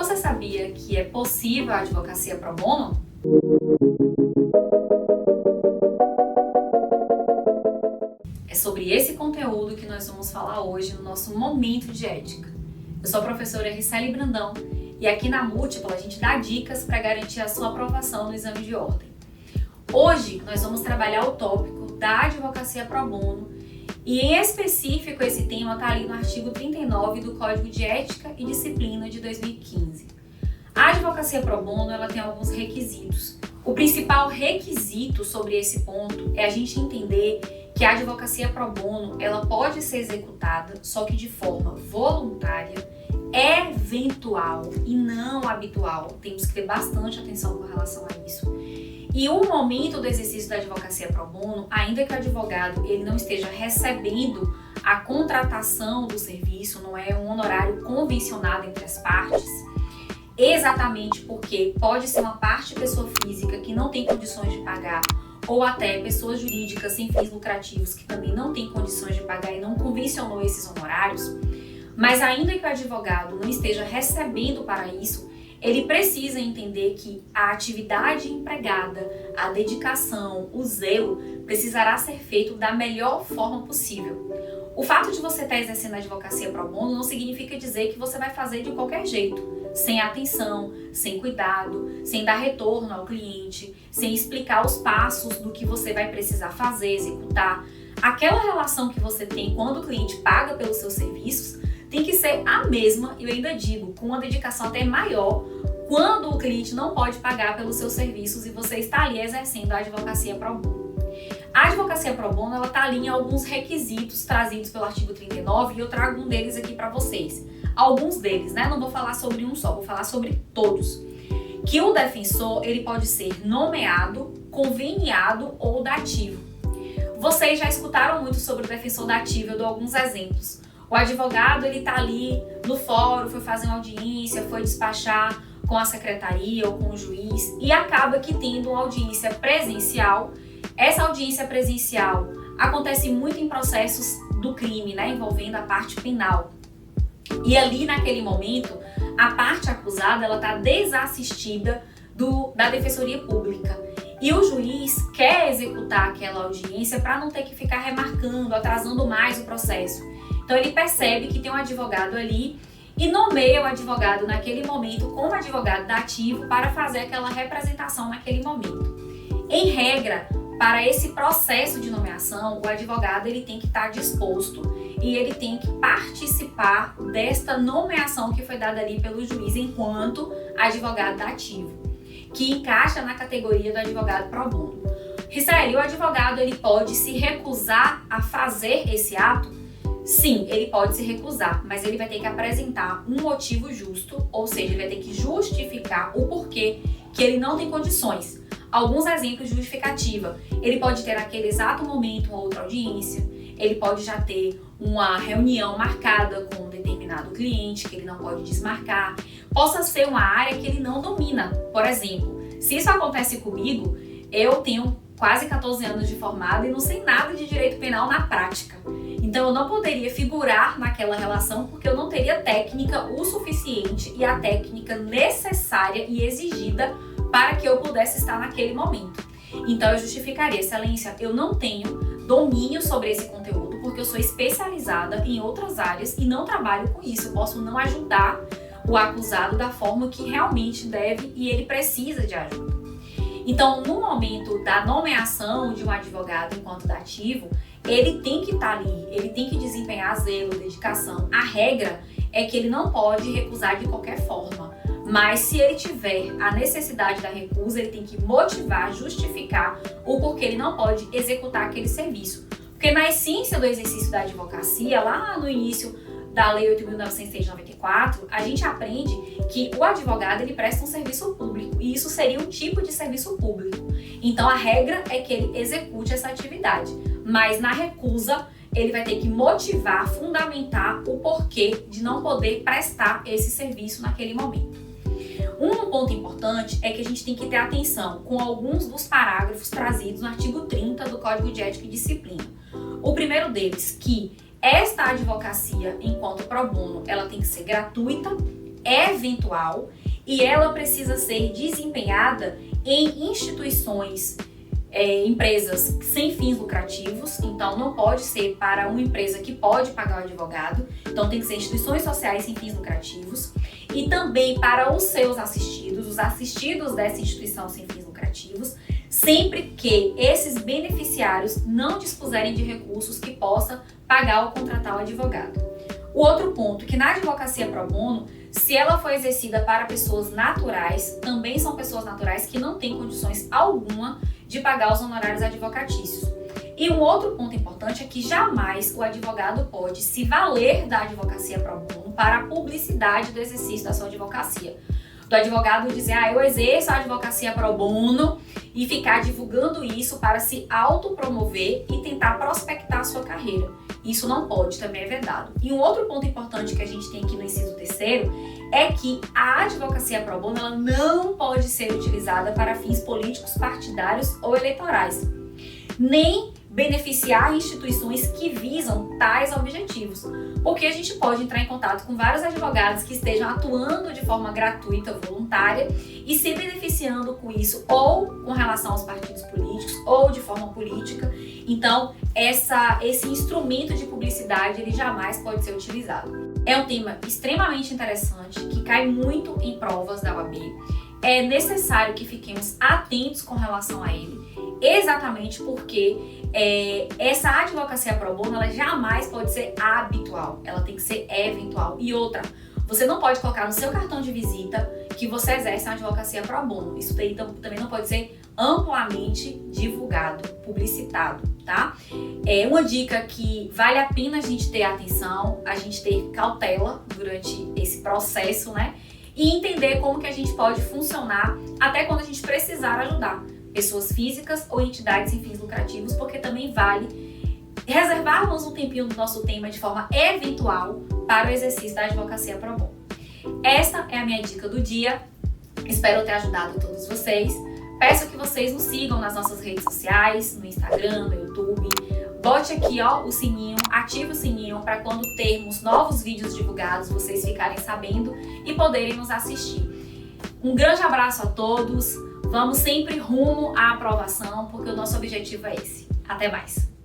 você sabia que é possível a advocacia pro bono? É sobre esse conteúdo que nós vamos falar hoje no nosso Momento de Ética. Eu sou a professora Riceli Brandão e aqui na Múltipla a gente dá dicas para garantir a sua aprovação no exame de ordem. Hoje nós vamos trabalhar o tópico da advocacia pro bono e em específico esse tema está ali no artigo 39 do Código de Ética e Disciplina de 2015. A advocacia pro bono ela tem alguns requisitos. O principal requisito sobre esse ponto é a gente entender que a advocacia pro bono ela pode ser executada só que de forma voluntária, eventual e não habitual. Temos que ter bastante atenção com relação a isso. E o momento do exercício da advocacia pro bono, ainda que o advogado ele não esteja recebendo a contratação do serviço, não é um honorário convencionado entre as partes, exatamente porque pode ser uma parte pessoa física que não tem condições de pagar, ou até pessoas jurídicas sem fins lucrativos que também não têm condições de pagar e não convencionou esses honorários, mas ainda que o advogado não esteja recebendo para isso, ele precisa entender que a atividade empregada, a dedicação, o zelo precisará ser feito da melhor forma possível. O fato de você estar exercendo a advocacia pro bono não significa dizer que você vai fazer de qualquer jeito, sem atenção, sem cuidado, sem dar retorno ao cliente, sem explicar os passos do que você vai precisar fazer, executar. Aquela relação que você tem quando o cliente paga pelos seus serviços tem que ser a mesma, e eu ainda digo, com uma dedicação até maior, quando o cliente não pode pagar pelos seus serviços e você está ali exercendo a advocacia pro bono. A advocacia pro bono ela está ali em alguns requisitos trazidos pelo artigo 39 e eu trago um deles aqui para vocês. Alguns deles, né? Não vou falar sobre um só, vou falar sobre todos. Que o defensor ele pode ser nomeado, conveniado ou dativo. Vocês já escutaram muito sobre o defensor dativo, eu dou alguns exemplos. O advogado ele está ali no fórum, foi fazer uma audiência, foi despachar com a secretaria ou com o juiz e acaba que tendo uma audiência presencial. Essa audiência presencial acontece muito em processos do crime, né, envolvendo a parte penal. E ali naquele momento, a parte acusada ela está desassistida da Defensoria Pública. E o juiz quer executar aquela audiência para não ter que ficar remarcando, atrasando mais o processo. Então ele percebe que tem um advogado ali e nomeia o advogado naquele momento como advogado dativo para fazer aquela representação naquele momento. Em regra, para esse processo de nomeação, o advogado ele tem que estar disposto e ele tem que participar desta nomeação que foi dada ali pelo juiz enquanto advogado dativo, que encaixa na categoria do advogado pro bono. Riceli, o advogado ele pode se recusar a fazer esse ato? Sim, ele pode se recusar, mas ele vai ter que apresentar um motivo justo, ou seja, ele vai ter que justificar o porquê que ele não tem condições. Alguns exemplos de justificativa. Ele pode ter naquele exato momento uma outra audiência, ele pode já ter uma reunião marcada com um determinado cliente que ele não pode desmarcar. Possa ser uma área que ele não domina. Por exemplo, se isso acontece comigo, eu tenho quase 14 anos de formado e não sei nada de direito penal na prática. Então eu não poderia figurar naquela relação porque eu não teria técnica o suficiente e a técnica necessária e exigida para que eu pudesse estar naquele momento. Então eu justificaria, excelência, eu não tenho domínio sobre esse conteúdo porque eu sou especializada em outras áreas e não trabalho com isso. Eu posso não ajudar o acusado da forma que realmente deve e ele precisa de ajuda. Então, no momento da nomeação de um advogado enquanto dativo, ele tem que estar ali, ele tem que desempenhar zelo, dedicação. A regra é que ele não pode recusar de qualquer forma, mas se ele tiver a necessidade da recusa, ele tem que motivar, justificar o porquê ele não pode executar aquele serviço. Porque na essência do exercício da advocacia, lá no início da Lei 8.906 de 94, a gente aprende que o advogado ele presta um serviço público e isso seria um tipo de serviço público. Então a regra é que ele execute essa atividade, mas na recusa ele vai ter que motivar, fundamentar o porquê de não poder prestar esse serviço naquele momento. Um ponto importante é que a gente tem que ter atenção com alguns dos parágrafos trazidos no artigo 30 do Código de Ética e Disciplina. O primeiro deles, que esta advocacia, enquanto pro bono, ela tem que ser gratuita, eventual e ela precisa ser desempenhada em instituições, empresas sem fins lucrativos. Então não pode ser para uma empresa que pode pagar o advogado, então tem que ser instituições sociais sem fins lucrativos, e também para os seus assistidos, os assistidos dessa instituição sem fins lucrativos, sempre que esses beneficiários não dispuserem de recursos que possa pagar ou contratar o advogado. O outro ponto é que na advocacia pro bono, se ela for exercida para pessoas naturais, também são pessoas naturais que não têm condições alguma de pagar os honorários advocatícios. E um outro ponto importante é que jamais o advogado pode se valer da advocacia pro bono para a publicidade do exercício da sua advocacia. Do advogado dizer, eu exerço a advocacia pro bono e ficar divulgando isso para se autopromover e tentar prospectar a sua carreira. Isso não pode, também é vedado. E um outro ponto importante que a gente tem aqui no inciso 3º é que a advocacia pro bono ela não pode ser utilizada para fins políticos, partidários ou eleitorais, nem beneficiar instituições que visam tais objetivos, porque a gente pode entrar em contato com vários advogados que estejam atuando de forma gratuita ou voluntária e se beneficiando com isso, ou com relação aos partidos políticos, ou de forma política. Então, esse instrumento de publicidade, ele jamais pode ser utilizado. É um tema extremamente interessante, que cai muito em provas da OAB. É necessário que fiquemos atentos com relação a ele, exatamente porque essa advocacia pro bono ela jamais pode ser habitual, ela tem que ser eventual. E outra, você não pode colocar no seu cartão de visita que você exerce a advocacia pro bono. Isso daí também não pode ser amplamente divulgado, publicitado, tá? É uma dica que vale a pena a gente ter atenção, a gente ter cautela durante esse processo, né? E entender como que a gente pode funcionar até quando a gente precisar ajudar pessoas físicas ou entidades sem fins lucrativos, porque também vale reservarmos um tempinho do nosso tema de forma eventual para o exercício da advocacia pro bono. Essa é a minha dica do dia, espero ter ajudado todos vocês. Peço que vocês nos sigam nas nossas redes sociais, no Instagram, no YouTube. Bote aqui o sininho, ative o sininho para quando termos novos vídeos divulgados, vocês ficarem sabendo e poderem nos assistir. Um grande abraço a todos. Vamos sempre rumo à aprovação, porque o nosso objetivo é esse. Até mais!